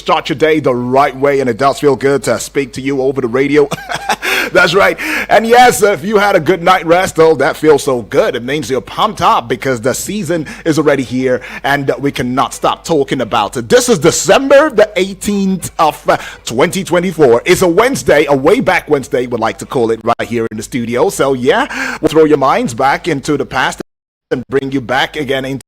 start your day the right way, and it does feel good to speak to you over the radio. That's right. And yes, if you had a good night rest, oh, that feels so good. It means you're pumped up because the season is already here and we cannot stop talking about it. This is December the 18th of 2024. It's a Wednesday, a way back Wednesday, would like to call it, right here in the studio. So yeah, we'll throw your minds back into the past and bring you back again into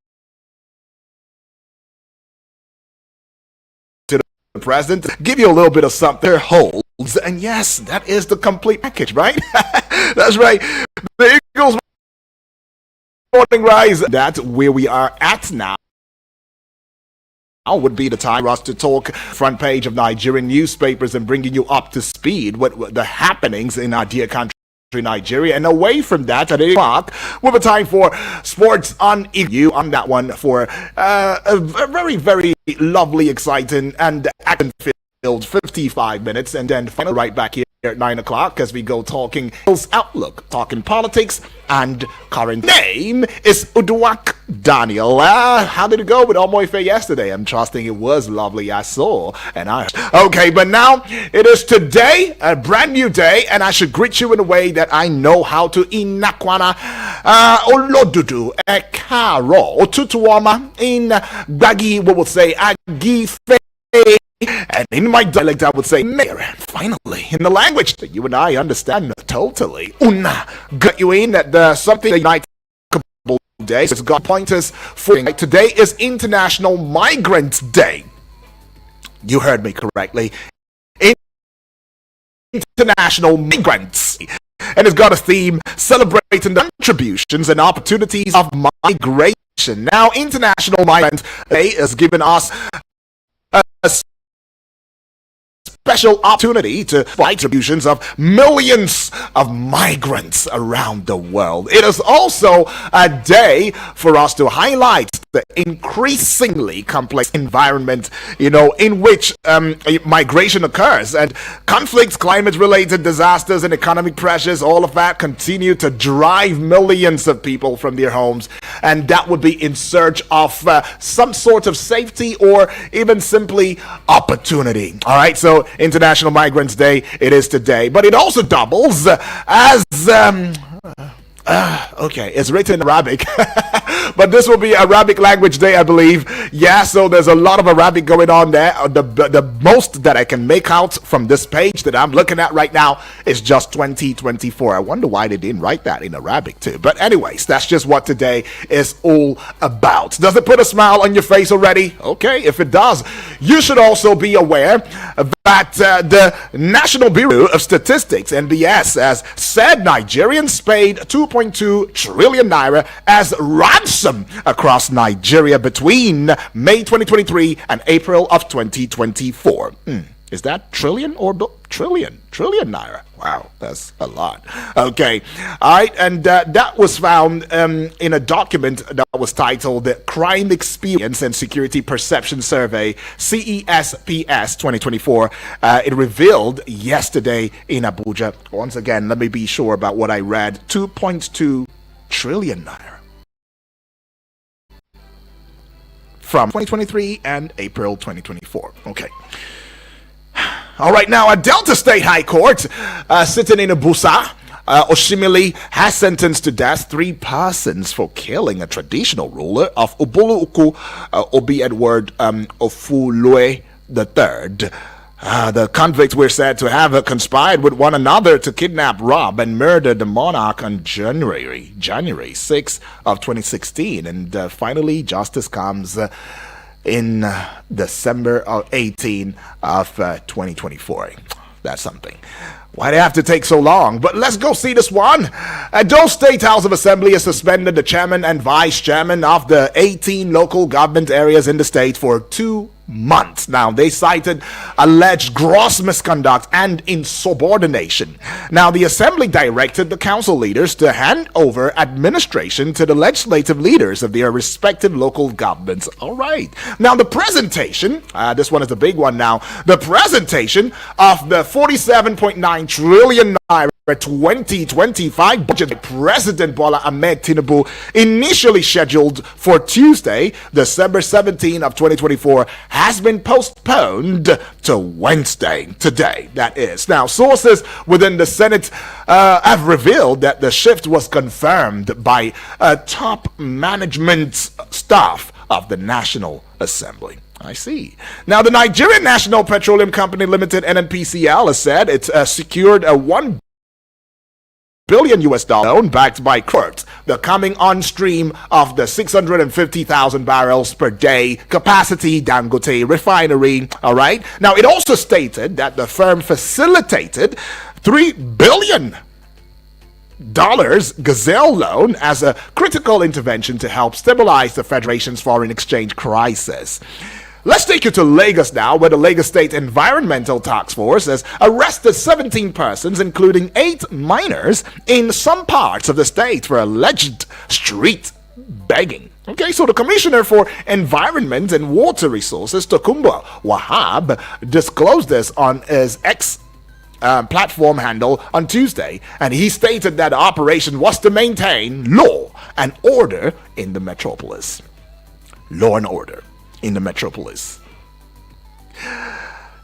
the present, give you a little bit of something holds. And yes, that is the complete package, right? That's right. The Eagles morning rise. That's where we are at now. Now would be the time for us to talk front page of Nigerian newspapers and bringing you up to speed with the happenings in our dear country, Nigeria. And away from that, at 8 o'clock, we have a time for sports on EU on that one for a very, very lovely, exciting, and action-filled 55 minutes, and then finally right back here at 9 o'clock as we go talking outlook, talking politics and current. Name is Uduak Daniel. How did it go with Omoife yesterday? I'm trusting it was lovely. I saw and I. Okay, but now it is today, a brand new day, and I should greet you in a way that I know how to. Inakwana Olodudu Ekaro Tutuoma in Gbagi, we will say Agife. And in my dialect, I would say, Mayor, finally, in the language that you and I understand totally. Una, got you in at the something united day. It's got pointers for today is International Migrant Day. You heard me correctly. International Migrants. And it's got a theme celebrating the contributions and opportunities of migration. Now, International Migrant Day has given us a special opportunity to fight contributions of millions of migrants around the world. It is also a day for us to highlight the increasingly complex environment, in which migration occurs, and conflicts, climate-related disasters, and economic pressures, all of that continue to drive millions of people from their homes, and that would be in search of some sort of safety or even simply opportunity. All right, so International Migrants Day, it is today, but it also doubles as okay, it's written in Arabic, but this will be Arabic Language Day, I believe. Yeah, so there's a lot of Arabic going on there. The most that I can make out from this page that I'm looking at right now is just 2024. I wonder why they didn't write that in Arabic too. But anyways, that's just what today is all about. Does it put a smile on your face already? Okay, if it does, you should also be aware that the National Bureau of Statistics, NBS, has said Nigerians paid 2.2 trillion naira as ransom across Nigeria between May 2023 and April of 2024. Is that trillion or trillion? Trillion naira. Wow, that's a lot. Okay. All right. And that was found in a document that was titled the Crime Experience and Security Perception Survey, CESPS 2024. It revealed yesterday in Abuja. Once again, let me be sure about what I read. 2.2 trillion naira. From 2023 and April 2024. Okay. All right, now a Delta State High Court sitting in Abuja, Oshimili has sentenced to death 3 persons for killing a traditional ruler of Ubulu-Uku, Obi Edward Ofulue III. The convicts were said to have conspired with one another to kidnap, rob, and murder the monarch on January 6 of 2016. And finally, justice comes in December 18 of 2024. That's something. Why do they have to take so long? But let's go see this one. Edo State House of Assembly has suspended the chairman and vice chairman of the 18 local government areas in the state for 2 months. Now, they cited alleged gross misconduct and insubordination. Now, the assembly directed the council leaders to hand over administration to the legislative leaders of their respective local governments. All right. Now, the presentation, this one is the big one now, the presentation of the 47.9 trillion naira 2025 budget by President Bola Ahmed Tinubu, initially scheduled for Tuesday, December 17 of 2024, has been postponed to Wednesday, today, that is. Now, sources within the Senate have revealed that the shift was confirmed by top management staff of the National Assembly. I see. Now, the Nigerian National Petroleum Company Limited, NNPCL, has said it secured a $1 billion loan backed by Kurt, the coming on stream of the 650,000 barrels per day capacity Dangote refinery. All right. Now, it also stated that the firm facilitated $3 billion Gazelle loan as a critical intervention to help stabilize the Federation's foreign exchange crisis. Let's take you to Lagos now, where the Lagos State Environmental Task Force has arrested 17 persons, including 8 minors, in some parts of the state for alleged street begging. Okay, so the Commissioner for Environment and Water Resources, Tokumbo Wahab, disclosed this on his platform handle on Tuesday, and he stated that the operation was to maintain law and order in the metropolis. Law and order in the metropolis.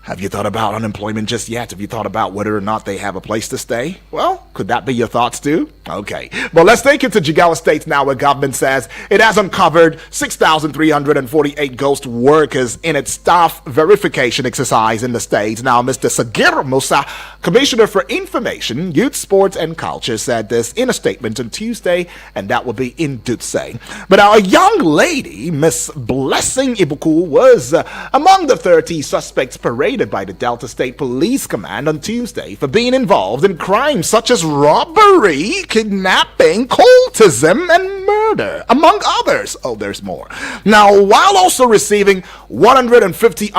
Have you thought about unemployment just yet? Have you thought about whether or not they have a place to stay? Well, could that be your thoughts too? Okay. But let's take it to Jigawa State now, where government says it has uncovered 6,348 ghost workers in its staff verification exercise in the state. Now, Mr. Sagir Musa, Commissioner for Information, Youth, Sports and Culture, said this in a statement on Tuesday, and that will be in Dutse. But now, a young lady, Miss Blessing Ibuku, was among the 30 suspects paraded by the Delta State Police Command on Tuesday for being involved in crimes such as robbery, kidnapping, cultism, and murder, among others. Oh, there's more. Now, while also receiving 150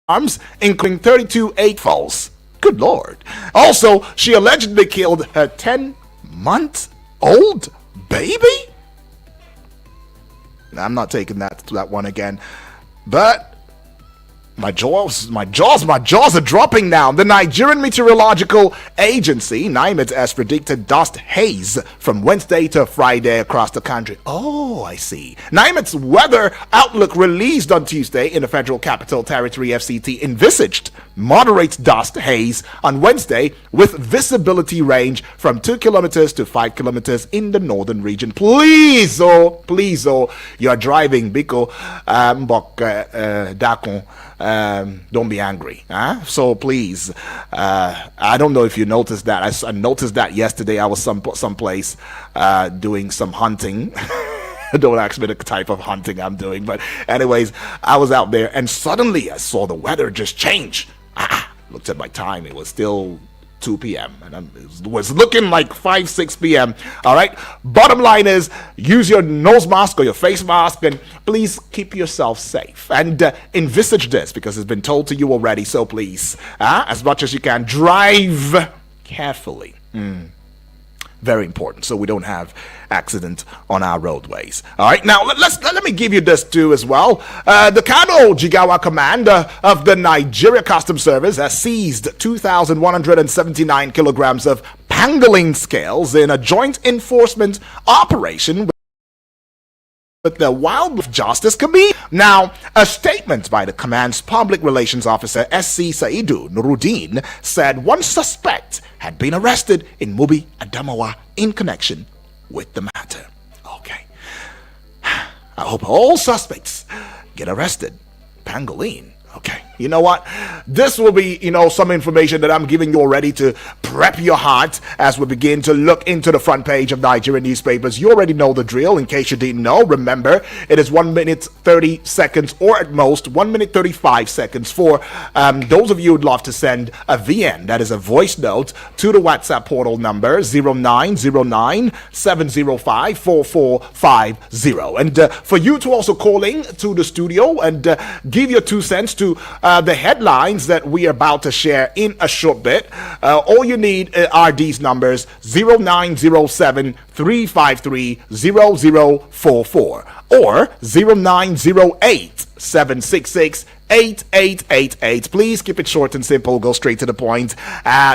arms, including 32 8-falls. Good Lord. Also, she allegedly killed her 10-month-old baby? I'm not taking that one again. But my jaws are dropping now. The Nigerian Meteorological Agency, NIMET, has predicted dust haze from Wednesday to Friday across the country. Oh, I see. NIMET's weather outlook released on Tuesday in the Federal Capital Territory, FCT, envisaged moderate dust haze on Wednesday with visibility range from 2 kilometers to 5 kilometers in the northern region. Please, you are driving, Biko, Dakon. Don't be angry. So please, I don't know if you noticed that. I noticed that yesterday. I was someplace doing some hunting. Don't ask me the type of hunting I'm doing, but anyways, I was out there and suddenly I saw the weather just change. Looked at my time. It was still 2 p.m. and it was looking like 6 p.m. All right. Bottom line is, use your nose mask or your face mask, and please keep yourself safe. And envisage this, because it's been told to you already. So please, as much as you can, drive carefully. Very important, so we don't have accident on our roadways. All right, now let me give you this too as well. The Kano Jigawa commander of the Nigeria Customs Service has seized 2,179 kilograms of pangolin scales in a joint enforcement operation with the Wildlife Justice Committee. Now, a statement by the command's public relations officer, SC Saidu Nuruddin, said one suspect had been arrested in Mubi, Adamawa, in connection with the matter. Okay. I hope all suspects get arrested. Pangolin. Okay. You know what? This will be, some information that I'm giving you already to prep your heart as we begin to look into the front page of Nigerian newspapers. You already know the drill. In case you didn't know, remember, it is 1 minute 30 seconds, or at most 1 minute 35 seconds for those of you who'd love to send a VN, that is a voice note, to the WhatsApp portal number 0909-705-4450. And for you to also call in to the studio and give your 2 cents to the headlines that we are about to share in a short bit. All you need are these numbers: 0907 353-0044 or 0908-766-8888. Please keep it short and simple. Go straight to the point.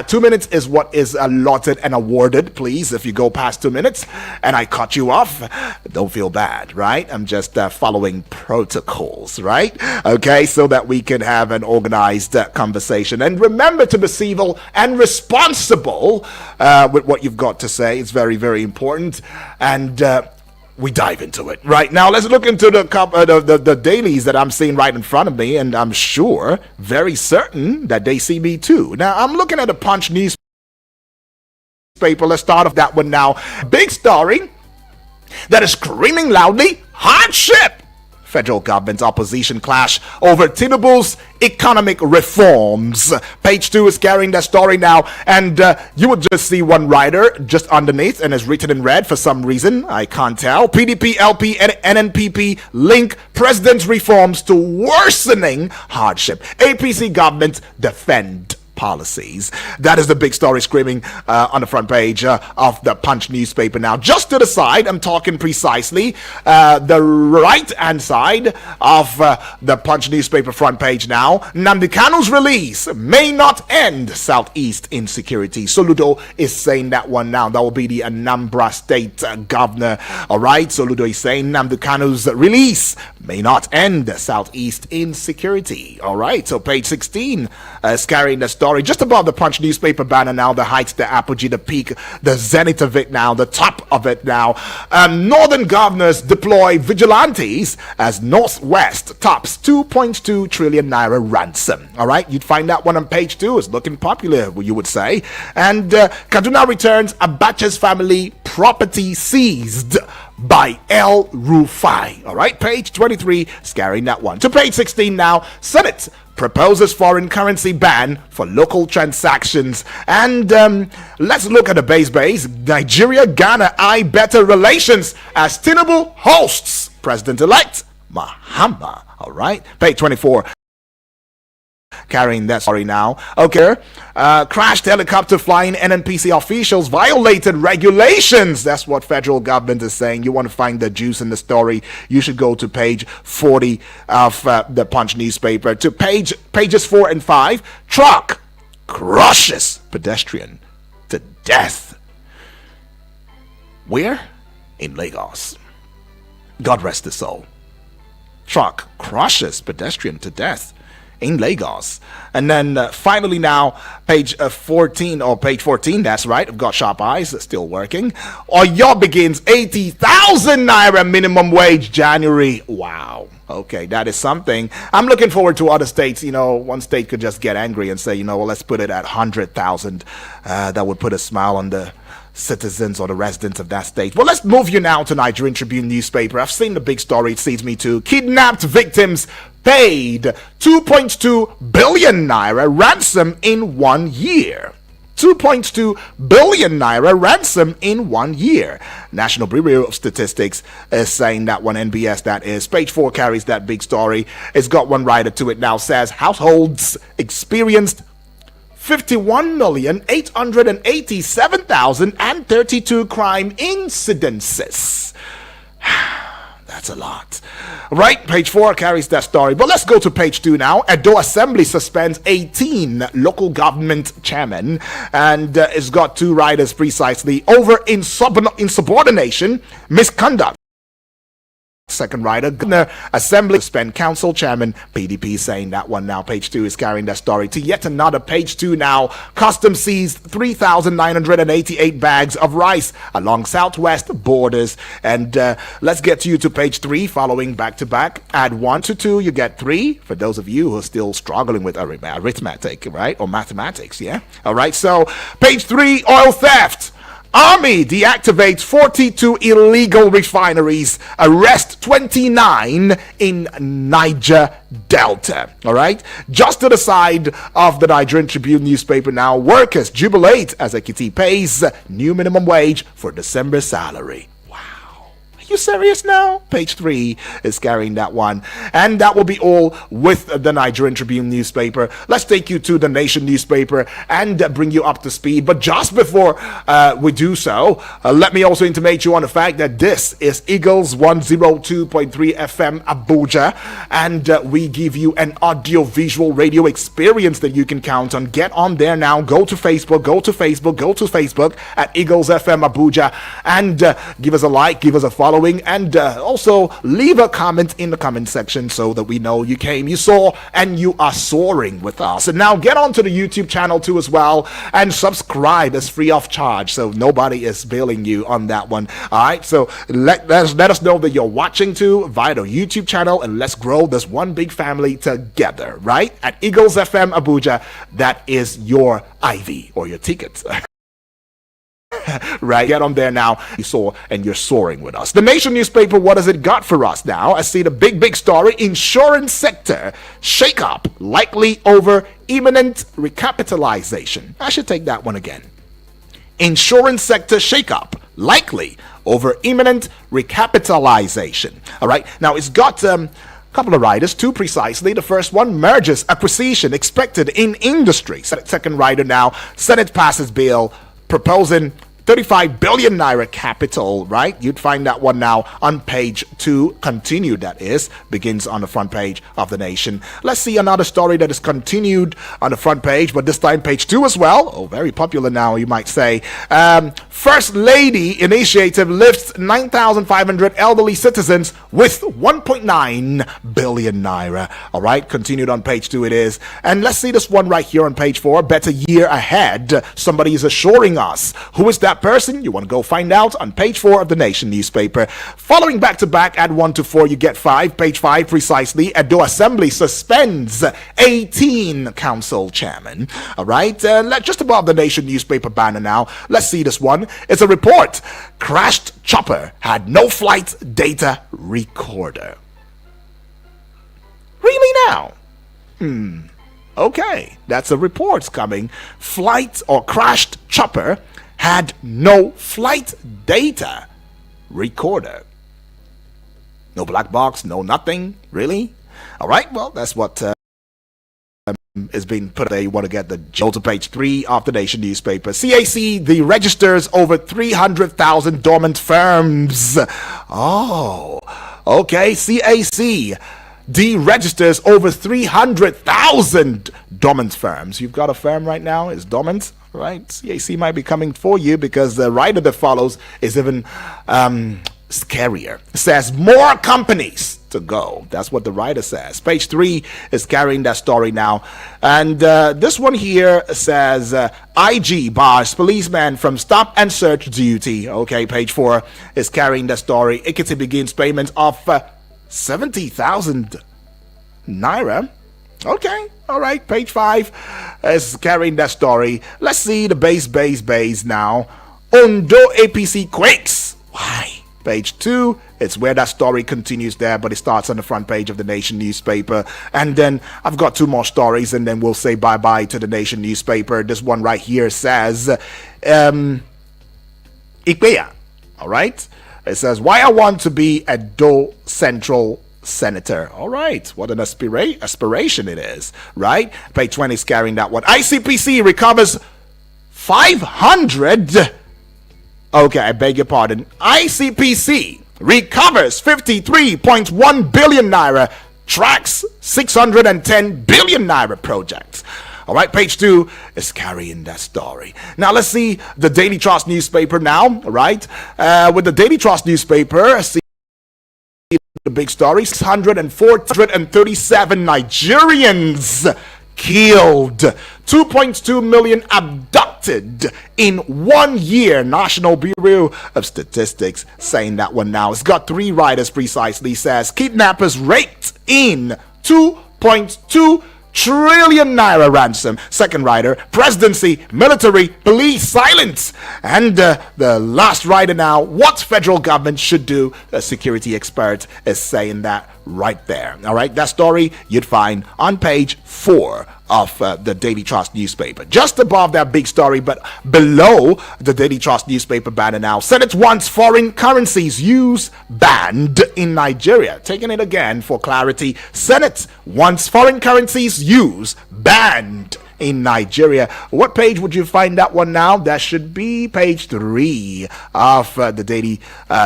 2 minutes is what is allotted and awarded. Please, if you go past 2 minutes and I cut you off, don't feel bad, right? I'm just following protocols, right? Okay, so that we can have an organized conversation. And remember to be civil and responsible with what you've got to say. It's very, very important. And we dive into it right now. Let's look into the dailies that I'm seeing right in front of me, and I'm sure, very certain that they see me too. Now, I'm looking at the Punch newspaper. Let's start off that one now. Big story that is screaming loudly: hardship. Federal government's opposition clash over Tinubu's economic reforms. Page 2 is carrying that story now, and you would just see one writer just underneath, and it's written in red for some reason. I can't tell. PDP, LP, and NNPP link president's reforms to worsening hardship. APC government defend policies. That is the big story screaming on the front page of the Punch newspaper now. Just to the side, I'm talking precisely the right hand side of the Punch newspaper front page now. Nnamdi Kanu's release may not end Southeast insecurity. Soludo is saying that one now. That will be the Anambra State governor. All right, Soludo is saying Nnamdi Kanu's release may not end Southeast insecurity. All right, so page 16 is carrying the story just above the Punch newspaper banner now. The height, the apogee, the peak, the zenith of it now, the top of it now. Northern governors deploy vigilantes as Northwest tops 2.2 trillion naira ransom. All right, you'd find that one on page 2. It's looking popular, you would say. And Kaduna returns Abacha's family property seized by El Rufai. All right, page 23 is carrying that one. To page 16 now. Senate proposes foreign currency ban for local transactions. And let's look at the base. Nigeria, Ghana eye better relations as Tinubu hosts President-elect Mahama. All right, page 24. Carrying that story now. Okay. Crashed helicopter flying NNPC officials violated regulations. That's what federal government is saying. You want to find the juice in the story, you should go to page 40 of the Punch newspaper. To pages 4 and 5. Truck crushes pedestrian to death. Where? In Lagos. God rest his soul. Truck crushes pedestrian to death in Lagos. And then finally now, page 14, that's right, I've got sharp eyes, still working. Oyo begins 80,000 naira minimum wage January. Wow. Okay, that is something. I'm looking forward to other states. You know, one state could just get angry and say, you know, well, let's put it at 100,000. That would put a smile on the citizens or the residents of that state. Well, let's move you now to Nigerian Tribune newspaper. I've seen the big story. It sees me too. Kidnapped victims paid 2.2 billion naira ransom in 1 year. 2.2 billion naira ransom in 1 year. National Bureau of Statistics is saying that one. NBS, that is. Page 4 carries that big story. It's got one writer to it now. Says households experienced 51,887,032 crime incidences. That's a lot. Right, page 4 carries that story. But let's go to page 2 now. Edo Assembly suspends 18 local government chairmen. And it's got two writers precisely over insubordination, misconduct. Second writer, Governor Assembly suspend council chairman. PDP saying that one now. Page 2 is carrying that story to yet another. Page 2 now. Customs seized 3,988 bags of rice along southwest borders. And let's get you to page 3, following back to back. Add 1 to 2, you get 3. For those of you who are still struggling with arithmetic, right? Or mathematics, yeah? All right, so page 3, oil theft. Army deactivates 42 illegal refineries, arrest 29 in Niger Delta. All right, just to the side of the Nigerian Tribune newspaper now, workers jubilate as Ekiti pays new minimum wage for December salary. Wow, You serious now? Page 3 is carrying that one. And that will be all with the Nigerian Tribune newspaper. Let's take you to the Nation newspaper and bring you up to speed. But just before we do so, let me also intimate you on the fact that this is Eagles 102.3 FM Abuja, and we give you an audio-visual radio experience that you can count on. Get on there now. Go to Facebook at Eagles FM Abuja, and give us a like, give us a following, and also leave a comment in the comment section so that we know you came, you saw, and you are soaring with us. And now get onto the YouTube channel too as well, and subscribe. It's free of charge, so nobody is billing you on that one. All right, so let us know that you're watching too via the YouTube channel, and let's grow this one big family together, right? At Eagles FM Abuja, that is your IV or your ticket. Right, get on there now. You saw, and you're soaring with us. The Nation newspaper, what has it got for us now? I see the big story. Insurance sector shake-up likely over imminent recapitalization. I should take that one again. Insurance sector shake-up likely over imminent recapitalization. All right, now it's got couple of riders, two precisely. The first one, mergers acquisition expected in industry. Second rider now, Senate passes bill proposing 35 billion naira capital, right? You'd find that one now on page 2. Continued, that is, begins on the front page of the Nation. Let's see another story that is continued on the front page, but this time page 2 as well. Oh, very popular now, you might say. First Lady Initiative lifts 9,500 elderly citizens with 1.9 billion naira. All right, continued on page 2 it is. And let's see this one right here on page 4. Better year ahead. Somebody is assuring us. Who is that person? You want to go find out on page 4 of the Nation newspaper. Following back to back, add 1 to 4, you get 5. Page 5 precisely. Edo Assembly suspends 18 council chairmen. All right, just above the Nation newspaper banner now. Let's see this one. It's a report. Crashed chopper had no flight data recorder. Really now? Okay, that's a report coming. Flight or crashed chopper had no flight data recorder. No black box, no nothing, really? All right, well, that's what is being put there. You want to get the go to page 3 of the Nation newspaper. CAC registers over 300,000 dormant firms. Oh, okay, CAC deregisters over 300,000 dormant firms. You've got a firm right now, it's dormant, right? CAC might be coming for you because the rider that follows is even scarier. It says more companies to go. That's what the writer says. Page 3 is carrying that story now. And this one here says IG bars policeman from stop and search duty. Okay, page 4 is carrying that story. Ekiti begins payment of 70,000 naira. Okay, all right. Page 5 is carrying that story. Let's see the base now. Ondo APC quakes. Why? Page 2, it's where that story continues there, but it starts on the front page of the Nation newspaper. And then I've got 2 more stories, and then we'll say bye-bye to the Nation newspaper. This one right here says, Ikpeya, all right? It says, why I want to be a Do Central Senator. All right, what an aspiration it is, right? Page 20 is carrying that one. ICPC recovers 500. Okay, I beg your pardon. ICPC recovers 53.1 billion naira, tracks 610 billion naira projects. All right, page 2 is carrying that story. Now let's see the Daily Trust newspaper now. All right, with the Daily Trust newspaper, see the big story: 437 Nigerians killed, 2.2 million abducted in 1 year. National Bureau of Statistics saying that one now. It's got 3 riders precisely. Says kidnappers raked in 2.2 trillion naira ransom. Second rider, presidency, military, police, silence. And the last rider now, what federal government should do. A security expert is saying that right there. All right, that story you'd find on page 4 of the Daily Trust newspaper. Just above that big story, but below the Daily Trust newspaper banner now, Senate wants foreign currencies use banned in Nigeria. Taking it again for clarity, Senate wants foreign currencies use banned in Nigeria. What page would you find that one now? That should be page 3 of the Daily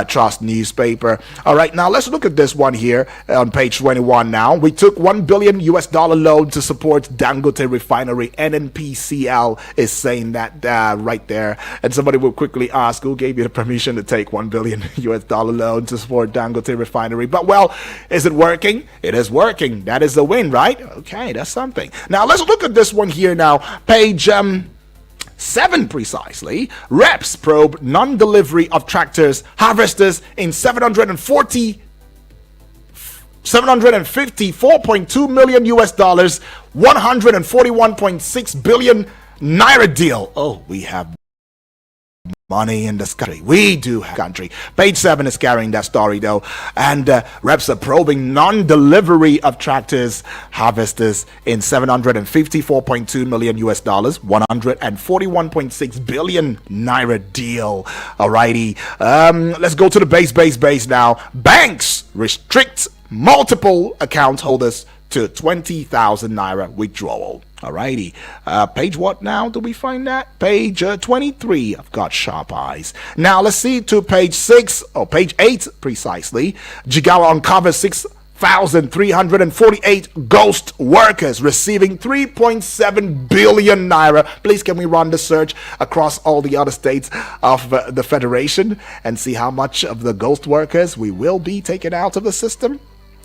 Trust newspaper. All right, now let's look at this one here on page 21 now. We took $1 billion loan to support Dangote Refinery. NNPCL is saying that right there. And somebody will quickly ask, who gave you the permission to take $1 billion loan to support Dangote Refinery? But well, is it working? It is working. That is a win, right? Okay, that's something. Now let's look at this one here now, page 7 precisely. Reps probe non-delivery of tractors, harvesters in 754.2 million dollars, 141.6 billion naira deal. Oh, we have money in this country. We do have country. Page 7 is carrying that story though. And reps are probing non-delivery of tractors, harvesters in 754.2 million dollars, 141.6 billion naira deal. Alrighty. Let's go to the base now. Banks restrict multiple account holders to 20,000 naira withdrawal. Alrighty. Page what now do we find that? Page 23. I've got sharp eyes. Now let's see to page 6 or page 8 precisely. Jigawa uncovers 6,348 ghost workers receiving 3.7 billion naira. Please, can we run the search across all the other states of the Federation and see how much of the ghost workers we will be taken out of the system?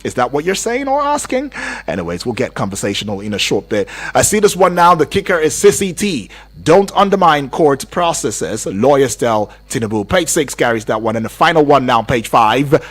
Is that what you're saying or asking? Anyways, we'll get conversational in a short bit. I see this one now. The kicker is CCT. Don't undermine court processes. Lawyers tell Tinubu. Page 6 carries that one. And the final one now, page 5.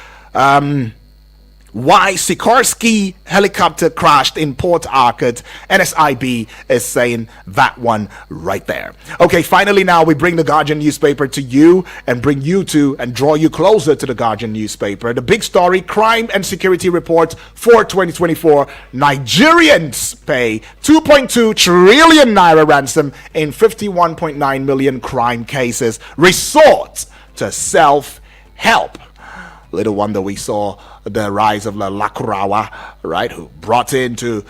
Why Sikorsky helicopter crashed in Port Harcourt. NSIB is saying that one right there. Okay, finally now we bring the Guardian newspaper to you and bring you to and draw you closer to the Guardian newspaper. The big story, crime and security report for 2024. Nigerians pay 2.2 trillion naira ransom in 51.9 million crime cases. Resort to self-help. Little wonder we saw the rise of Lakurawa, right, who brought in to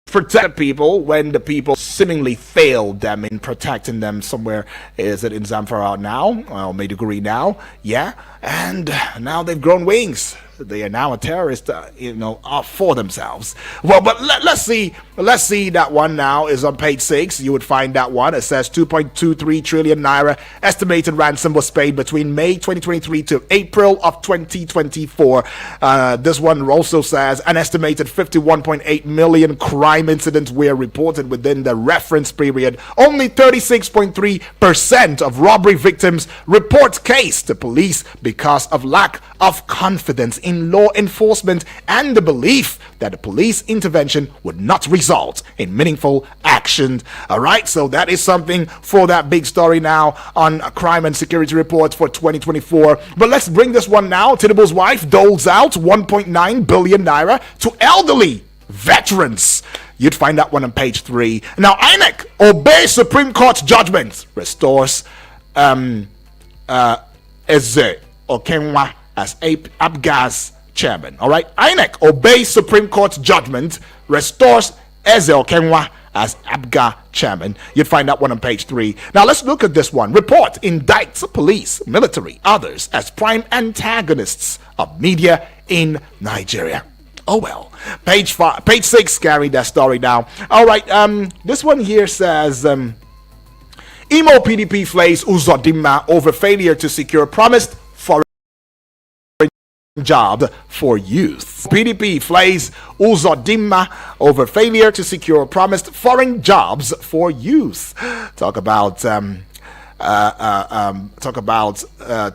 protect people when the people seemingly failed them in protecting them somewhere. Is it in Zamfara now? Well, Maiduguri now? Yeah. And now they've grown wings. They are now a terrorist, for themselves. Well, but let's see that one now is on page 6. You would find that one. It says 2.23 trillion naira estimated ransom was paid between May 2023 to April of 2024. This one also says an estimated 51.8 million crime incidents were reported within the reference period. Only 36.3% of robbery victims report case to police because of lack of confidence in law enforcement and the belief that the police intervention would not result in meaningful action. All right, so that is something for that big story now on crime and security report for 2024. But let's bring this one now. Tinubu's wife doles out 1.9 billion naira to elderly veterans. You'd find that one on page 3. Now, INEC obeys Supreme Court judgment, restores Eze Okenwa as APGA's chairman. All right, INEC obeys Supreme Court judgment, restores Eze Okenwa as APGA chairman. You'd find that one on page 3. Now let's look at this one. Report indicts police, military, others as prime antagonists of media in Nigeria. Oh well. Page 6 carried that story now. All right, this one here says Imo PDP flays Uzodinma over failure to secure promised foreign job for youth. PDP flays Uzodinma over failure to secure promised foreign jobs for youth. Talk about talk about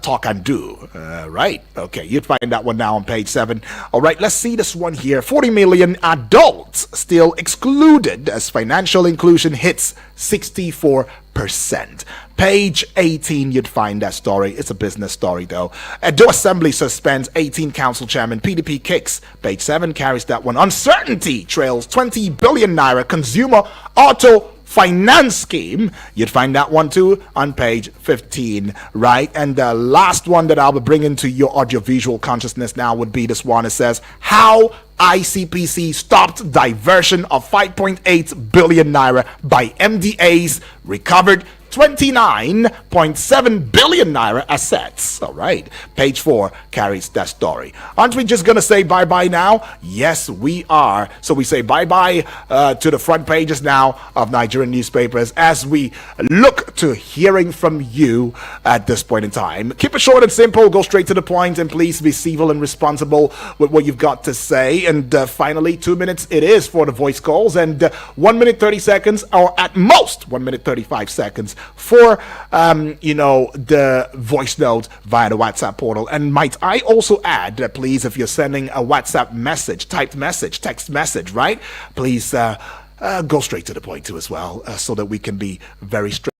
talk and do, right? Okay, you'd find that one now on page 7. All right, let's see this one here. 40 million adults still excluded as financial inclusion hits 64%. Page 18, you'd find that story. It's a business story, though. Edo Assembly suspends 18 council chairman. PDP kicks. Page 7 carries that one. Uncertainty trails 20 billion naira consumer auto finance scheme. You'd find that one too on page 15, right? And the last one that I'll be bringing to your audiovisual consciousness now would be this one. It says, how ICPC stopped diversion of 5.8 billion naira by MDAs, recovered 29.7 billion naira assets. All right, page 4 carries that story. Aren't we just gonna say bye-bye now? Yes, we are. So we say bye-bye to the front pages now of Nigerian newspapers as we look to hearing from you at this point in time. Keep it short and simple, go straight to the point, and please be civil and responsible with what you've got to say. And finally, 2 minutes it is for the voice calls, and 1 minute 30 seconds, or at most 1 minute 35 seconds for the voice note via the WhatsApp portal. And might I also add that please, if you're sending a WhatsApp message, typed message, text message, right, please go straight to the point too as well, so that we can be very straight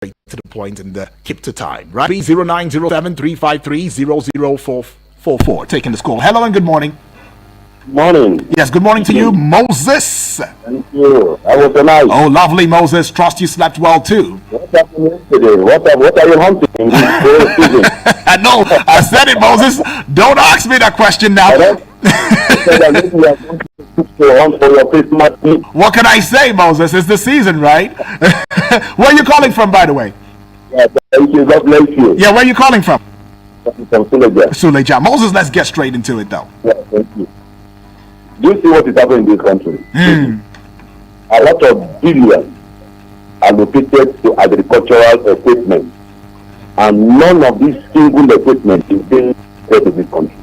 to the point and keep to time, right? 0907-353-00444. Taking this call. Hello and good morning. Morning. Yes, good morning to you, Moses. Thank you. How was the night? Oh, lovely, Moses. Trust you slept well too. What happened yesterday? What are you hunting in this whole season? I know. I said it, Moses. Don't ask me that question now. What can I say, Moses? It's the season, right? Where are you calling from, by the way? Yeah, thank you. God bless you. Yeah, where are you calling from? From Suleja. Suleja. Moses, let's get straight into it, though. Yeah, thank you. Do you see what is happening in this country? A lot of billions allocated to agricultural equipment, and none of these single equipment is being brought to this country.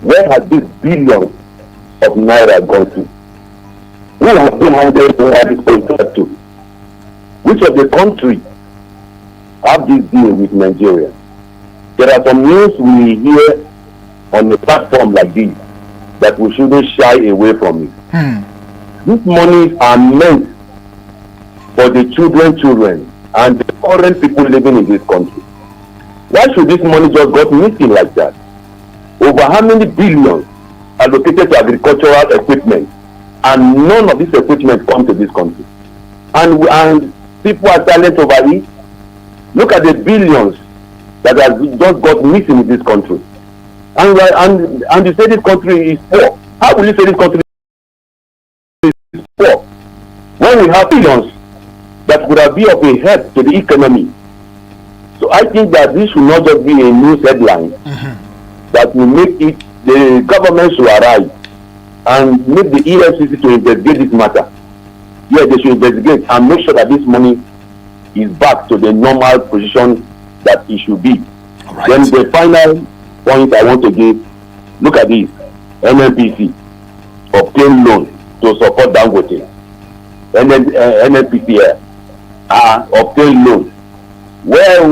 Where has these billions of naira gone to? Who has been handed over this contract to? Which of the countries have this deal with Nigeria? There are some news we hear on a platform like this that we shouldn't shy away from it. These monies are meant for the children, and the current people living in this country. Why should this money just go missing like that? Over how many billions allocated to agricultural equipment, and none of this equipment come to this country? And people are silent over it. Look at the billions that has just got missing in this country. And you say this country is poor. How will you say this country is poor when we have billions that would have been of a help to the economy? So I think that this should not just be a news headline that will make it, the government should arise and make the EFCC to investigate this matter. Yeah, they should investigate and make sure that this money is back to the normal position that it should be. Right. Then the final point I want to give, look at this. NNPC obtain loan to support Dangote. NNPC obtain loan. Where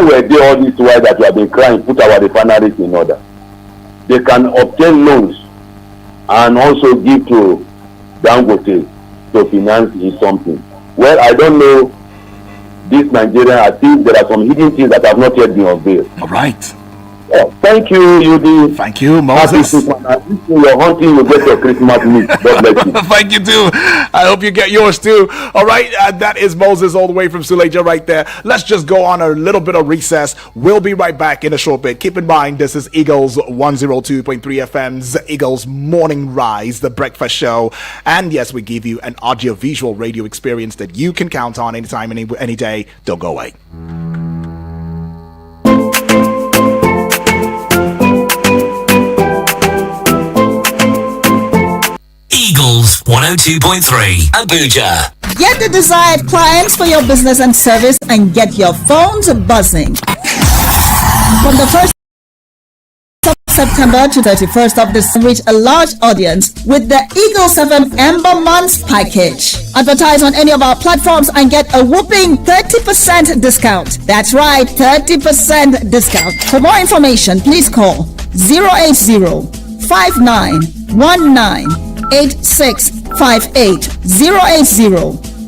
were they all this while that we have been crying, put our refineries in order? They can obtain loans and also give to Dangote to finance in something. Well, I don't know this Nigeria. I think there are some hidden things that have not yet been unveiled. All right. Oh, thank you, Yudi. Thank you, Moses. You're hunting, you get your Christmas meat. God bless you. Thank you, too. I hope you get yours, too. All right, that is Moses all the way from Suleja right there. Let's just go on a little bit of recess. We'll be right back in a short bit. Keep in mind, this is Eagles 102.3 FM's Eagles Morning Rise, the breakfast show. And yes, we give you an audio-visual radio experience that you can count on anytime, any day. Don't go away. Eagles 102.3 Abuja. Get the desired clients for your business and service and get your phones buzzing. From the 1st of September to 31st of December, reach a large audience with the Eagles 7 Ember Months package. Advertise on any of our platforms and get a whopping 30% discount. That's right, 30% discount. For more information, please call 080-5919-8658,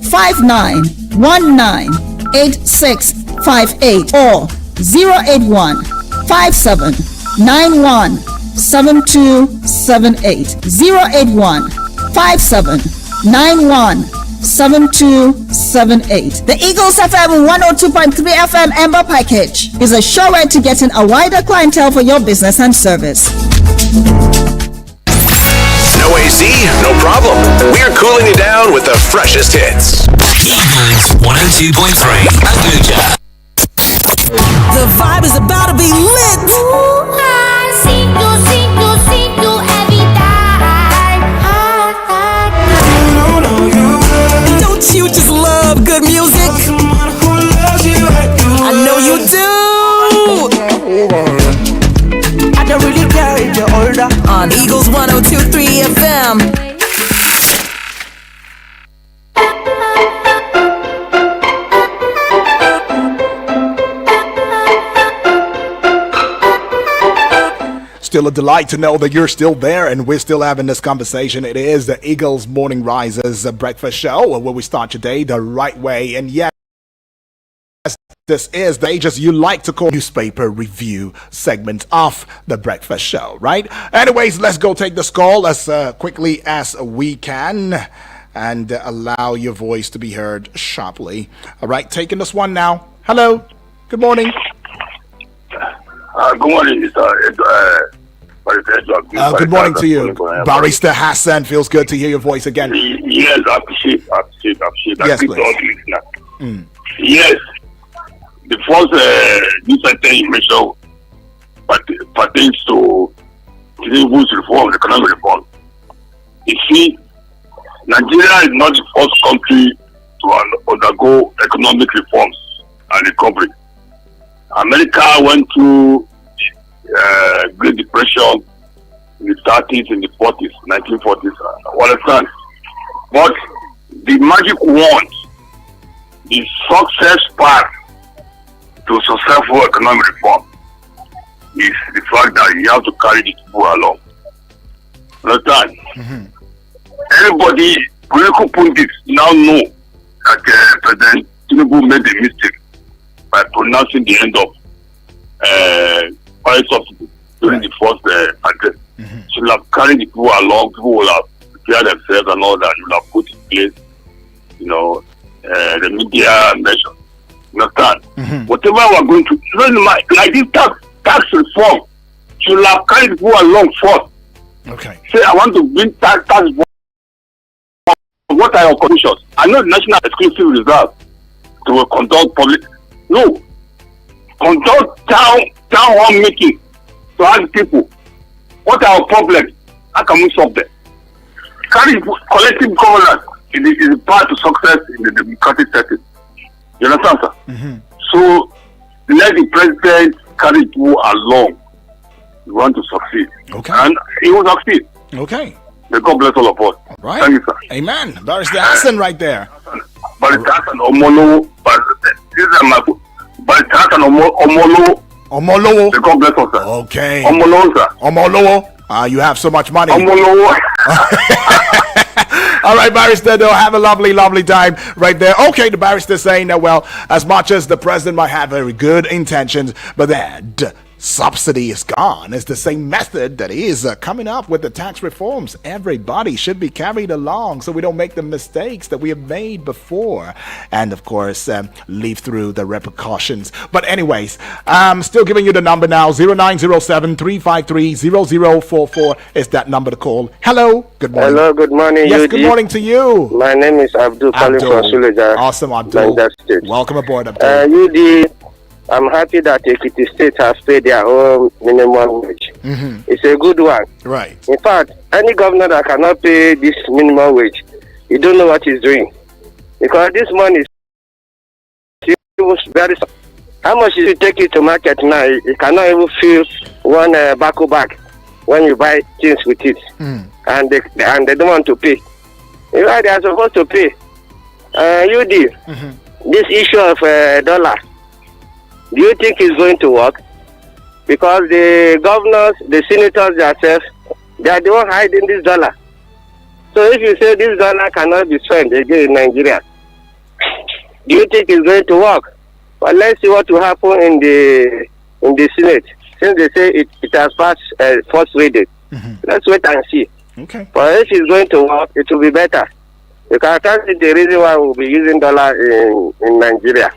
080-5919-8658, or 081-5791-7278, 081-5791-7278. The Eagles FM 102.3 FM Ember package is a sure way to getting a wider clientele for your business and service. No AC? No problem. We're cooling you down with the freshest hits. Eagles 102.3 Abuja. The vibe is about to be lit. Don't you just love good music? I know you do. I don't really care if you're older. On Eagles 102.3 FM. Still a delight to know that you're still there and we're still having this conversation. It is the Eagles Morning Risers breakfast show where we start your day the right way. And yes, this is the just you like to call newspaper review segment of the breakfast show, right? Anyways, let's go take this call as quickly as we can and allow your voice to be heard sharply. All right, taking this one now. Hello. Good morning. Good morning, Mr. Good morning to you. Barrister Hassan, feels good to hear your voice again. Yes, I appreciate. Yes, please. Yes, the first new sentence you mentioned pertains to Tinubu's reform, economic reform. You see, Nigeria is not the first country to undergo economic reforms and recovery. America went through Great Depression in the 30s, in the 40s, 1940s, understand. But the magic wand, the success path to successful economic reform is the fact that you have to carry the people along. Understand? Everybody, political pundits now know that President Tinubu made a mistake by pronouncing the end of oil subsidy during the first address. So you have carried the people along, people will have prepared themselves and all that. You will have put in place, the media measures. Understand? Whatever we are going to, like this tax reform, you will have carried the people along first. Okay. Say, I want to bring tax reform. What are your conditions? I know the National Exclusive Reserve to conduct public. No. Conduct town hall meeting to ask people what are our problems, how can we solve them. Carry collective governance is the path to success in the democratic setting. You understand, sir? So let the president carry people along. You want to succeed. Okay. And he will succeed. Okay. May God bless all of us. Right. Thank you, sir. Amen. There's the Hassan right there. But it's Hassan Omolo, but this is my but it's Hassan Omolo. Omolowo. May God bless us, sir. Okay. Omolo, sir. Omolowo. You have so much money. Omolo. All right, barrister, they'll have a lovely, lovely time right there. Okay, the barrister saying that, well, as much as the president might have very good intentions, but that subsidy is gone. It's the same method that is coming up with the tax reforms. Everybody should be carried along so we don't make the mistakes that we have made before. And of course, leave through the repercussions. But anyways, I'm still giving you the number now. 0907-353-0044 is that number to call. Hello. Good morning. Hello, good morning. Yes, UG. good morning to you. My name is Abdul calling from Suleja. Awesome, Abdul. Niger State. Welcome aboard, Abdul. UD, I'm happy that Ekiti State has paid their own minimum wage. It's a good one. Right. In fact, any governor that cannot pay this minimum wage, you don't know what he's doing. Because this money is very How much is it take you to market now? You cannot even fill one bako bag when you buy things with it. And they don't want to pay. You know, they are supposed to pay. UD, this issue of dollar, do you think it's going to work? Because the governors, the senators themselves, they are the one hiding this dollar. So if you say this dollar cannot be spent again in Nigeria, do you think it's going to work? But let's see what will happen in the Senate. Since they say it has passed first reading, let's wait and see. Okay. But if it's going to work, it will be better. Because I can't see the reason why we'll be using dollar in Nigeria.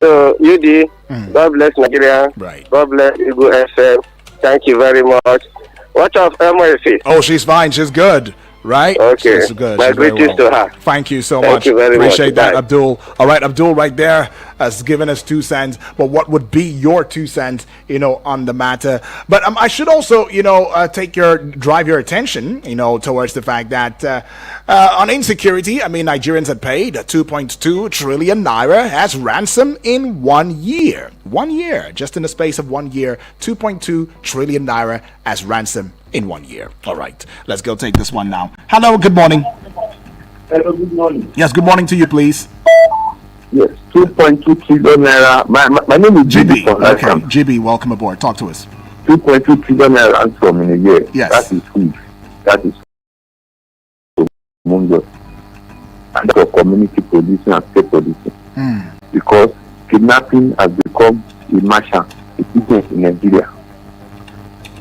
So, UD, God bless Nigeria. Right. God bless Eagle FM. Thank you very much. What of MFC? Oh, she's fine. She's good. Right? Okay. She's good. My She's very greetings well. to her. Thank you so Thank much. you very Appreciate much. that, Bye. Abdul. All right, Abdul right there has given us 2 cents. But what would be your 2 cents, on the matter? But I should also, drive your attention, towards the fact that on insecurity, Nigerians had paid 2.2 trillion naira as ransom in 1 year. 1 year, just in the space of 1 year, 2.2 trillion naira as ransom in 1 year. All right, let's go take this one now. Hello, good morning. Hello, good morning. Yes, good morning to you, please. Yes, 2.2 trillion naira. My name is GB. Okay, Ransom. GB, welcome aboard. Talk to us. 2.2 trillion naira ransom in a year. Yes. That is huge. That is humongous. And for community policing and state policing. Because kidnapping has become a martial business in Nigeria.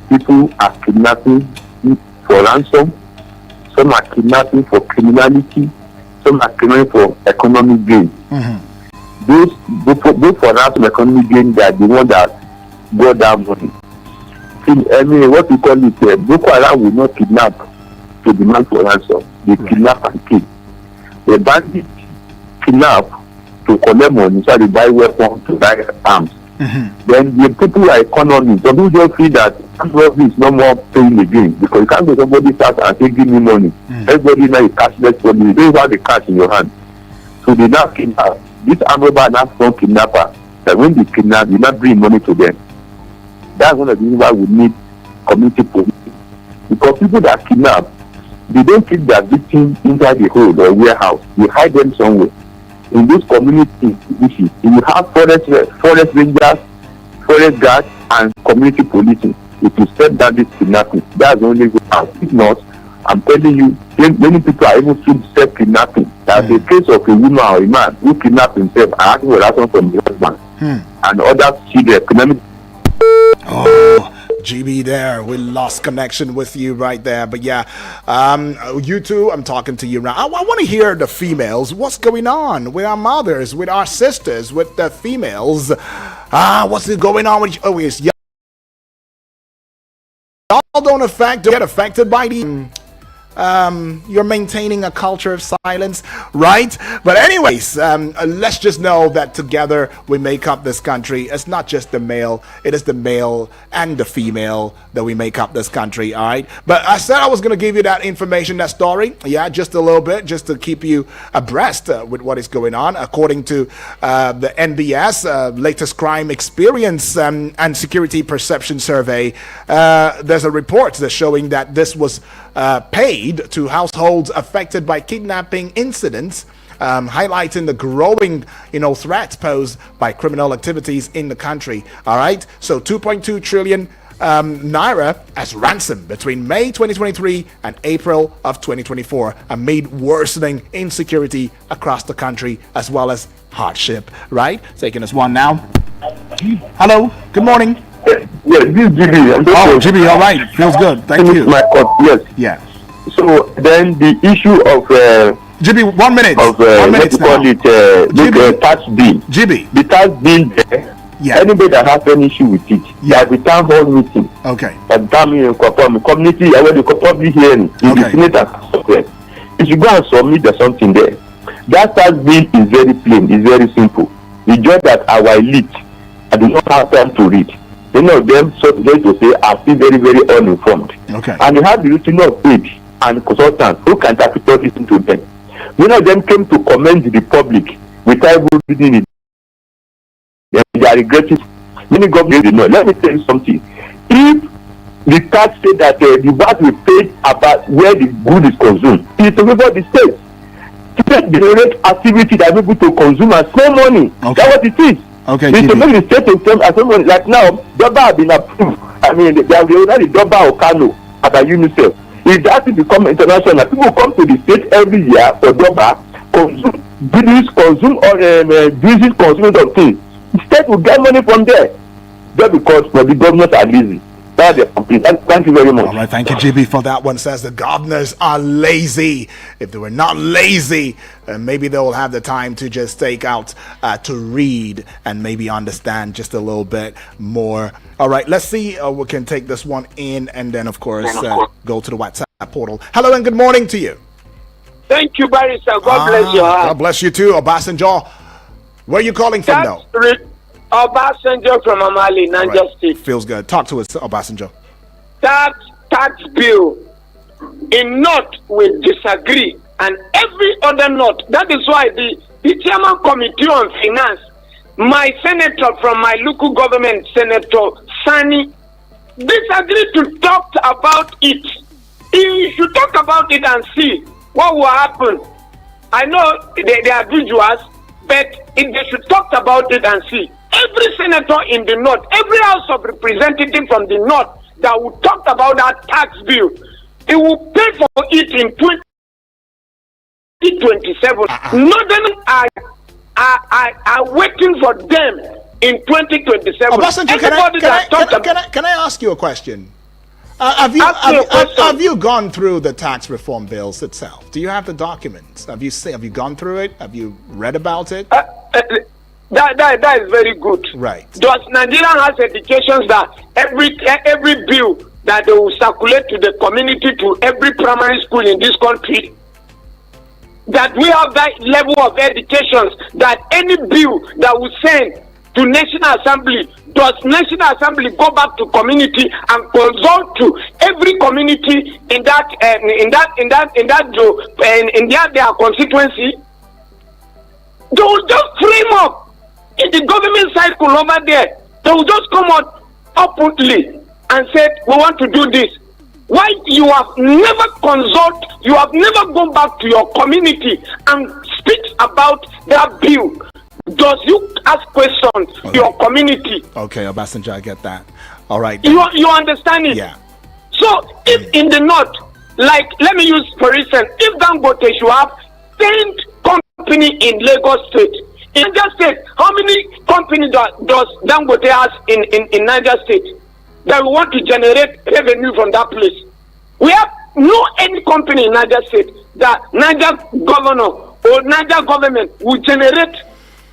People are kidnapping for ransom. Some are kidnapping for criminality. Some are kidnapping for economic gain. Those for ransom economic gain, they are the ones that got that money. What we call it, Boko Haram will not kidnap to demand for ransom. They kidnap and kill. The bandits kidnap to collect money, so they buy weapons, to buy arms. Then the people are economy. Some people just feel that robbery is no more paying again, because you can't go somebody's house and say, give me money. Everybody now is cashless money. You don't have the cash in your hand. So they now kidnap. This armed robber now from kidnapper, that when they kidnap, you not bring money to them. That's one of the reasons why we need community policing. Because people that kidnap, they don't keep their victims inside the hole or warehouse. They hide them somewhere. In those community issues, you have forest rangers, forest guards, and community policing. If you step down this kidnapping, that's the only way out. If not, I'm telling you, many people are even still self-kidnapping. There's a case of a woman or a man who kidnapped himself and asked for ransom from the husband. And other children. Oh, GB there, we lost connection with you right there. But yeah, you two, I'm talking to you now. I want to hear the females. What's going on with our mothers, with our sisters, with the females? What's going on with you? Oh, yes, y'all don't get affected by the you're maintaining a culture of silence, right? But anyways, let's just know that together we make up this country. It's not just the male, it is the male and the female that we make up this country, all right? But I said I was going to give you that information, that story, just a little bit, just to keep you abreast with what is going on. According to the NBS latest crime experience and security perception survey, there's a report that's showing that this was paid to households affected by kidnapping incidents, highlighting the growing, threat posed by criminal activities in the country. All right, so 2.2 trillion naira as ransom between May 2023 and April of 2024, amid worsening insecurity across the country as well as hardship. Right, taking us one now. Hello, good morning. Yes, this is GB. Oh, GB, all right, feels good. Thank you. Yes. Yeah. So then the issue of GB, 1 minute. of 1 minute what you now. call it tax bill. GB. The tax bill there. Yeah. Anybody that has any issue with it, Yeah. the town hall meeting. Okay. But community, where the public hearing, Okay. the senators, if you go and submit there's something there, that tax bill is very plain, it's very simple. It's just that our elite do not have time to read. Many of them, so to say, are still very, very uninformed. Okay. And they have the routine of page and consultants who can listen to them. Many of them came to commend the public without even reading it. They are regretting. Many governments know. Let me tell you something. If the tax say that the VAT will pay about where the good is consumed, it is to favor the state. State generate activity that people to consume and spend money. Okay. That's what it is. Okay, it's to GB. make the state to spend as money. Like now, Doba have been approved. I mean, they have already Doba or Kano at UNICEF. If that will become international, people come to the state every year for Doba, consume of things. The state will get money from there. Just because the governments are lazy. That's the complaint. Thank you very much. All right, thank you, GB, for that one. Says the governors are lazy. If they were not lazy, maybe they will have the time to just take out to read and maybe understand just a little bit more. All right, let's see. We can take this one in and then, of course, go to the WhatsApp portal. Hello and good morning to you. Thank you, Barrister. God bless your heart. God bless you too, Obasanjo. Where are you calling from now? Obasanjo from Amali, Niger State. Feels good. Talk to us, Obasanjo. That tax bill in North will disagree, and every other North. That is why the Chairman Committee on Finance, my senator from my local government, Senator Sani, disagreed to talk about it. You should talk about it and see what will happen. I know they are visuals, but they should talk about it and see. Every senator in the North, every House of Representatives from the North that will talk about that tax bill, it will pay for it in 2027. Northern are waiting for them in 2027. Obasanjo, can I ask you a question? Have you gone through the tax reform bills itself? Do you have the documents? Have you gone through it? Have you read about it? That is very good. Right. Does Nigeria has educations that every bill that they will circulate to the community, to every primary school in this country, that we have that level of education, that any bill that we send to National Assembly, does National Assembly go back to community and consult to every community in their constituency? They will just frame up in the government cycle over there. They will just come out openly and say, we want to do this. Why you have never you have never gone back to your community and speak about that bill? Does you ask questions to your community? Okay, Obasanjo, I get that. All right. You understand it? Yeah. So if in the North, like, let me use for instance, if Dangote should have 10 company in Lagos State, in Niger State, how many companies does Dangote has in Niger State that we want to generate revenue from that place? We have no any company in Niger State that Niger governor or Niger government will generate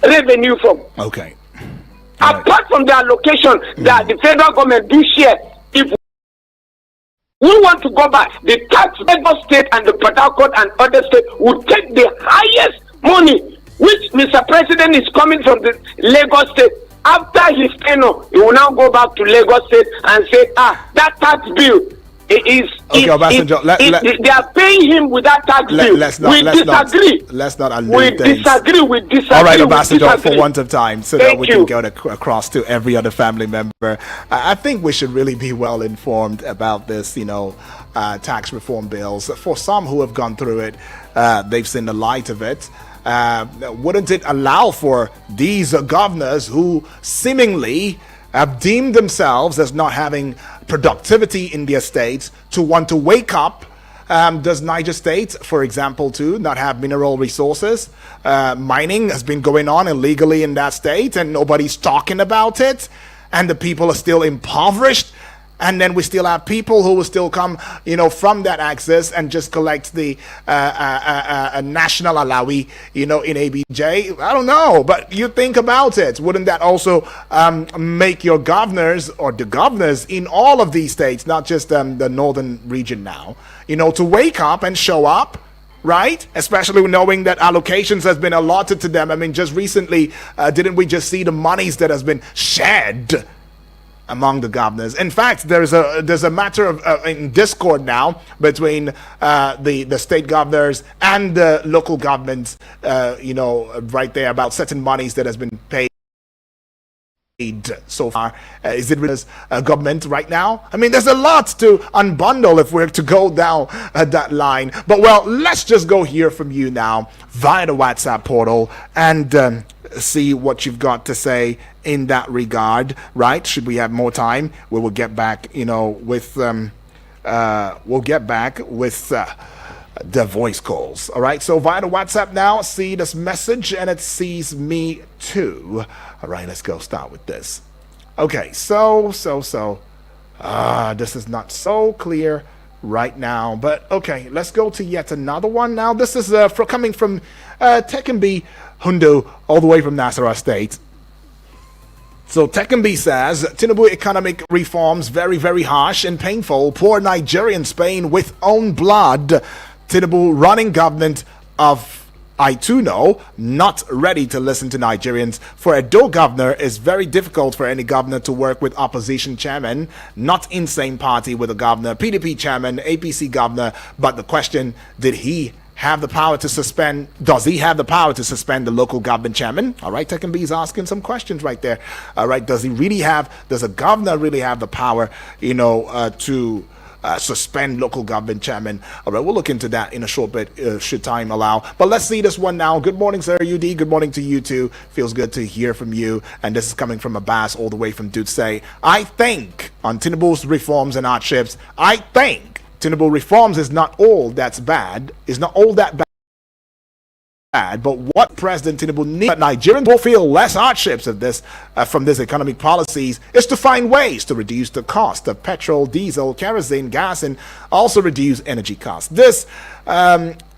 revenue from. Okay. Apart from the allocation that the federal government do share, if we want to go back, the tax Lagos State and the Port Harcourt and other states will take the highest money, which Mr. President is coming from the Lagos State. After his tenure, he will now go back to Lagos State and say, that tax bill is okay, Obasanjo, they are paying him with that tax bill. Let's not allude we disagree. All right, Obasanjo, for want of time, so that we can go across to every other family member. I think we should really be well informed about this, tax reform bills. For some who have gone through it, they've seen the light of it. Wouldn't it allow for these governors who seemingly have deemed themselves as not having productivity in their states to want to wake up? Does Niger State, for example, too, not have mineral resources? Mining has been going on illegally in that state and nobody's talking about it, and the people are still impoverished. And then we still have people who will still come, from that access and just collect the national alawi, in ABJ. I don't know, but you think about it. Wouldn't that also make your governors or the governors in all of these states, not just the northern region now, to wake up and show up? Right? Especially knowing that allocations has been allotted to them. I mean, just recently, didn't we just see the monies that has been shared among the governors? In fact, there's a matter of in discord now between the state governors and the local governments, right there about certain monies that has been paid so far? Is it with government right now? I mean, there's a lot to unbundle if we're to go down that line. But well, let's just go hear from you now via the WhatsApp portal and see what you've got to say in that regard, right? Should we have more time, we will get back, with the voice calls. All right, so via the WhatsApp now, see this message and it sees me too. All right, let's go start with this. Okay, so this is not so clear right now, but okay, let's go to yet another one now. This is coming from Tekenbi Hundu, all the way from Nasarawa State. So Tekenbi says, Tinubu economic reforms very, very harsh and painful. Poor Nigerian Spain with own blood. Tinubu running government of I too know, not ready to listen to Nigerians. For a Edo governor, it's very difficult for any governor to work with opposition chairman, not in same party with a governor, PDP chairman, APC governor. But the question, does he have the power to suspend the local government chairman? All right, Tekken B is asking some questions right there. All right, does a governor really have the power, to suspend local government chairman? All right, we'll look into that in a short bit, should time allow. But let's see this one now. Good morning, sir. UD, good morning to you too. Feels good to hear from you. And this is coming from Abbas all the way from Dutse. I think on Tinubu's reforms and hardships, I think Tinubu reforms is not all that bad. But what President Tinubu needs, that Nigerians will feel less hardships of this from these economic policies, is to find ways to reduce the cost of petrol, diesel, kerosene, gas, and also reduce energy costs. This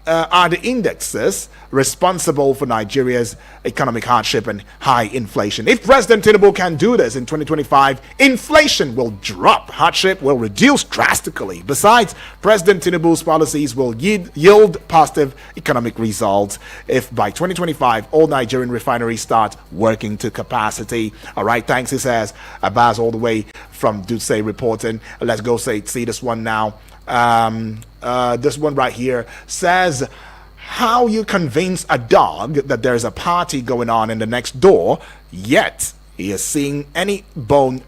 are the indexes responsible for Nigeria's economic hardship and high inflation. If President Tinubu can do this in 2025, inflation will drop, hardship will reduce drastically. Besides, President Tinubu's policies will yield positive economic results if by 2025 all Nigerian refineries start working to capacity. All right, thanks, he says. Abbas all the way from Dutse reporting. Let's go see this one now. This one right here says, how you convince a dog that there's a party going on in the next door, yet he is not seeing any bone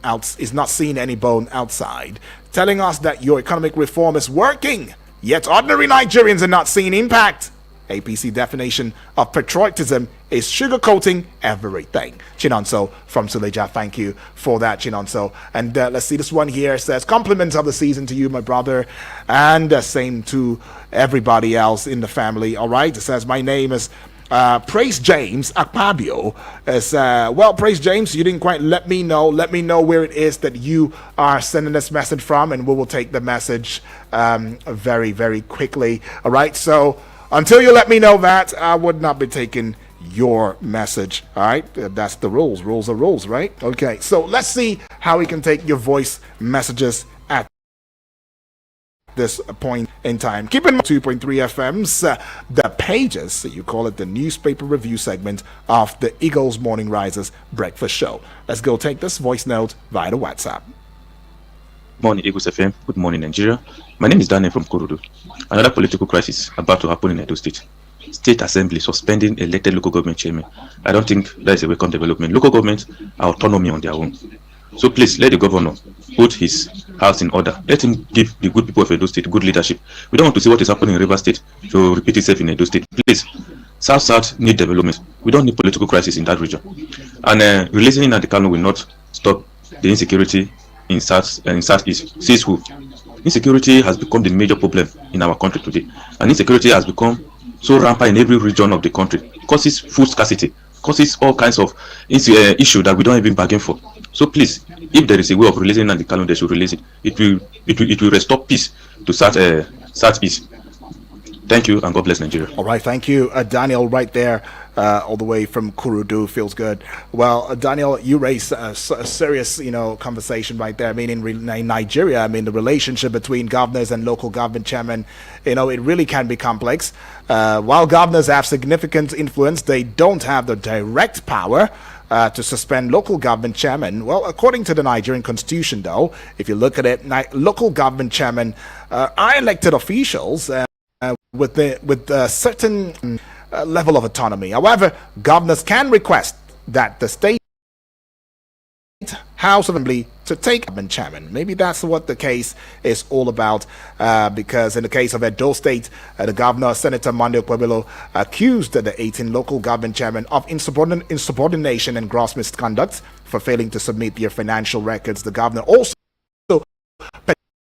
outside, telling us that your economic reform is working, yet ordinary Nigerians are not seeing impact. APC definition of patriotism is sugarcoating everything. Chinonso from Suleja, thank you for that, Chinonso. And let's see this one here. It says, compliments of the season to you, my brother, and same to everybody else in the family. All right, it says, my name is Praise James Akpabio. Praise James, you didn't quite let me know where it is that you are sending this message from, and we will take the message very, very quickly. All right, so until you let me know that, I would not be taking your message. All right, that's the rules. Rules are rules, right? Okay, so let's see how we can take your voice messages at this point in time. Keep in mind 2.3 FM's the pages, so you call it the newspaper review segment of the Eagles Morning Risers breakfast show. Let's go take this voice note via the WhatsApp. Morning, Eagles FM. Good morning, Nigeria. My name is Daniel from Kurudu. Another political crisis about to happen in Edo State. State Assembly suspending elected local government chairman. I don't think that is a welcome development. Local governments are autonomy on their own. So please let the governor put his house in order. Let him give the good people of Edo State good leadership. We don't want to see what is happening in River State to repeat itself in Edo State. Please, South need development. We don't need political crisis in that region. And releasing Nnamdi Kanu will not stop the insecurity in Southeast. Says who? Insecurity has become the major problem in our country today, and insecurity has become so rampant in every region of the country. It causes food scarcity, causes all kinds of issues that we don't even bargain for. So please, if there is a way of releasing Nnamdi Kanu, they should release it. It will restore peace to Southeast. Thank you, and God bless Nigeria. All right, thank you, Daniel, right there, all the way from Kurudu. Feels good. Well, Daniel, you raised a serious, conversation right there. I mean, in Nigeria, the relationship between governors and local government chairmen, it really can be complex. While governors have significant influence, they don't have the direct power to suspend local government chairmen. Well, according to the Nigerian constitution, though, if you look at it, local government chairmen are elected officials with a certain level of autonomy. However, governors can request that the state House of Assembly to take government chairman. Maybe that's what the case is all about, because in the case of Edo State, the governor, Senator Monday Pueblo, accused the 18 local government chairmen of insubordination and gross misconduct for failing to submit their financial records. The governor also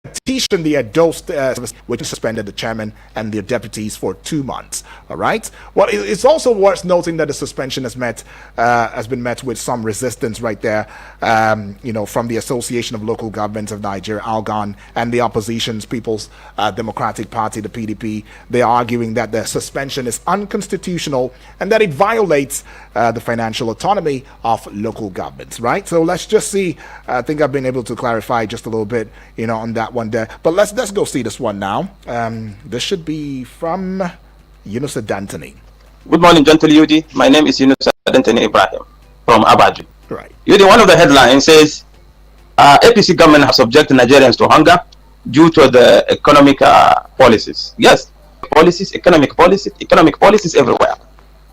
petitioned the Edo Service, which suspended the chairman and their deputies for 2 months. All right. Well, it's also worth noting that the suspension has been met with some resistance right there. From the Association of Local Governments of Nigeria, ALGON, and the opposition's People's Democratic Party, the PDP. They are arguing that the suspension is unconstitutional and that it violates the financial autonomy of local governments. Right. So let's just see. I think I've been able to clarify just a little bit, on that one there. But let's go see this one now. This should be from Yunusa Dantani. Good morning, Gentle Yudi. My name is Yunusa Dantani Ibrahim from Abaju. Right. Yudi, one of the headlines says APC government has subjected Nigerians to hunger due to the economic policies. Yes, economic policies everywhere.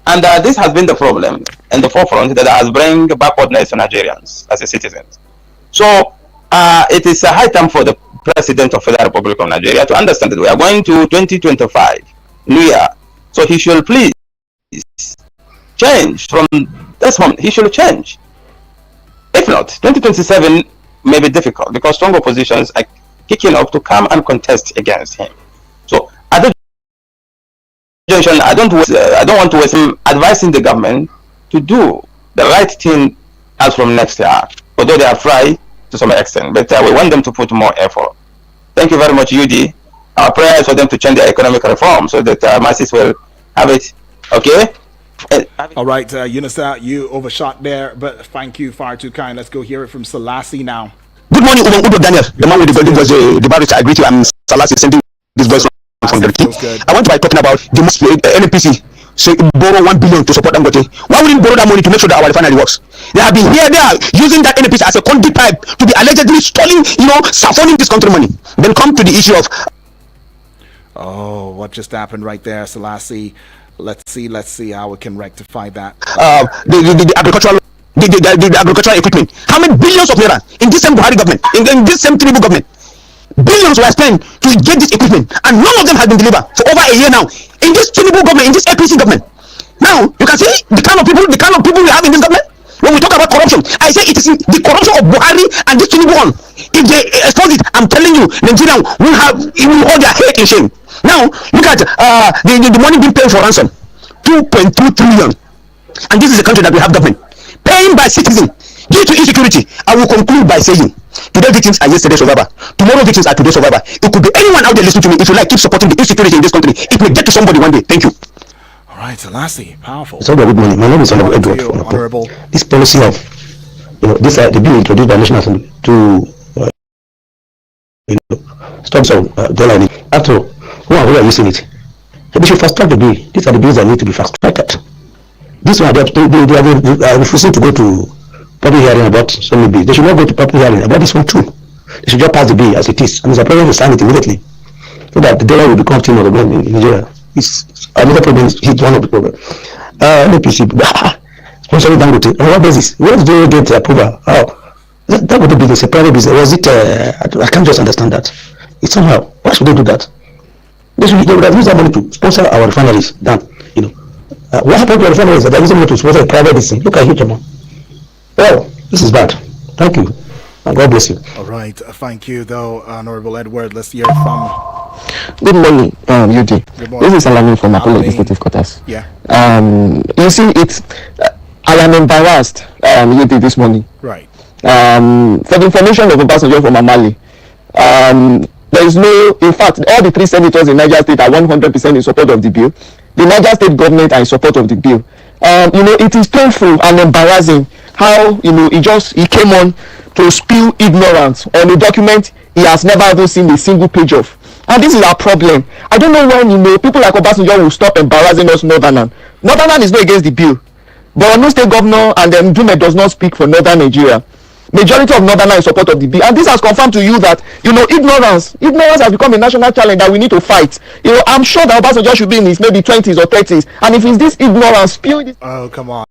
And this has been the problem in the forefront that has bring backwardness to Nigerians as a citizens. So it is a high time for the President of the Republic of Nigeria to understand that we are going to 2025 New Year. So he should please change from this moment. He should change. If not, 2027 may be difficult because strong oppositions are kicking up to come and contest against him. So at the junction, I don't want to waste him advising the government to do the right thing as from next year, although they are trying to some extent, but we want them to put more effort. Thank you very much, UD. Our prayer is for them to change their economic reform so that masses will have it. Okay? All right, Yunusa, you overshot there, but thank you, far too kind. Let's go hear it from Selassie now. Good morning, Udo Daniel. The man with the golden voice, the barrister. I greet you. I'm Selassie, sending this voice from the team. I want to be talking about the NNPC. So borrow 1 billion to support Dangote. Why wouldn't borrow that money to make sure that our refinery works? They have been here, they are using that NNPC as a conduit pipe to be allegedly stealing, siphoning this country money. Then come to the issue of what just happened right there, Selassie. Let's see how we can rectify that. The agricultural equipment. How many billions of naira in this same Buhari government, in this same Tinubu government? Billions were spent to get this equipment, and none of them has been delivered for over a year now. In this Tinubu government, in this APC government, now you can see the kind of people we have in this government. When we talk about corruption, I say it is the corruption of Buhari and this Tinubu one. If they expose it, I'm telling you, Nigeria will hold their head in shame. Now look at the money being paid for ransom, 2.2 trillion, and this is a country that we have government paying by citizens due to insecurity. I will conclude by saying, today victims are yesterday's survivor. Tomorrow victims are today's survivor. It could be anyone out there listening to me. If you like, keep supporting the insecurity in this country. It may get to somebody one day. Thank you. All right, Selassie, powerful. So good morning. My name is Edward. Honorable. This policy of the bill introduced by National Assembly to stop some dollar. After all, who are using it? We should fast track the bill. These are the bills that need to be fast tracked. This one, they are refusing to go to public hearing about some bills. They should not go to public hearing about this one too. They should just pass the bill as it is, and it's a problem to sign it immediately, so that the dollar will become team of the government in Nigeria. It's another problem. Hit one of the problem. NPC sponsoring Dangote on what basis? Where did they get approval? How? That would be a private business. Was it? I can't just understand that. It's somehow. Why should they do that? They would have used that money to sponsor our refineries. What happened to our refineries? That they're using money to sponsor a private business. Look at Hitchman. Well, this is bad. Thank you. And God bless you. All right. Thank you, though, Honorable Edward. Let's hear from. Good morning, UD. Good morning. This is Alami from Apollo Legislative Quarters. Yeah. You see, I am embarrassed, UD, this morning. Right. For the information of Obasanjo from Amali, there is no, in fact, all the 3 senators in Niger State are 100% in support of the bill. The Niger State government are in support of the bill. It is painful and embarrassing how, he came on to spew ignorance on a document he has never even seen a single page of. And this is our problem. I don't know when, people like Obasanjo will stop embarrassing us, Northern. Northern is not against the bill. But no state governor and Dume does not speak for Northern Nigeria. Majority of Northern are in support of the bill. And this has confirmed to you that, ignorance has become a national challenge that we need to fight. I'm sure that Obasanjo should be in his maybe 20s or 30s. And if it's this ignorance, spewing this... Oh, come on.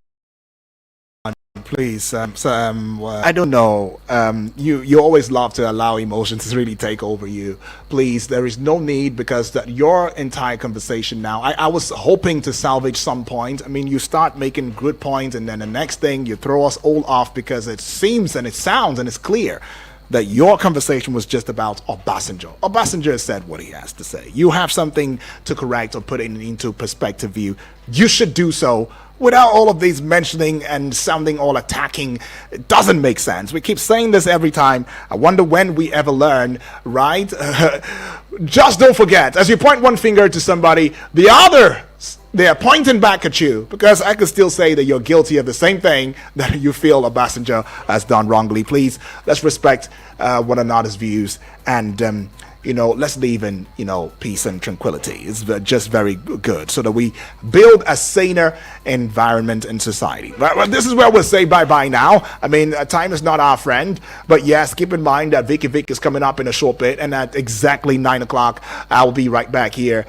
please, I don't know. You always love to allow emotions to really take over you. Please, there is no need, because that your entire conversation now. I was hoping to salvage some point. I mean, you start making good points, and then the next thing you throw us all off because it seems and it sounds and it's clear that your conversation was just about Obasanjo. Obasanjo has said what he has to say. You have something to correct or put it into perspective view. You should do so without all of these mentioning and sounding all attacking. It doesn't make sense. We keep saying this every time. I wonder when we ever learn, right? Just don't forget, as you point one finger to somebody, the other, they are pointing back at you, because I could still say that you're guilty of the same thing that you feel Obasanjo has done wrongly. Please, let's respect one another's views, and let's live in, peace and tranquility. It's just very good, so that we build a saner environment in society. But this is where we'll say bye-bye now. I mean, time is not our friend, but yes, keep in mind that Vicky Vic is coming up in a short bit, and at exactly 9 o'clock, I'll be right back here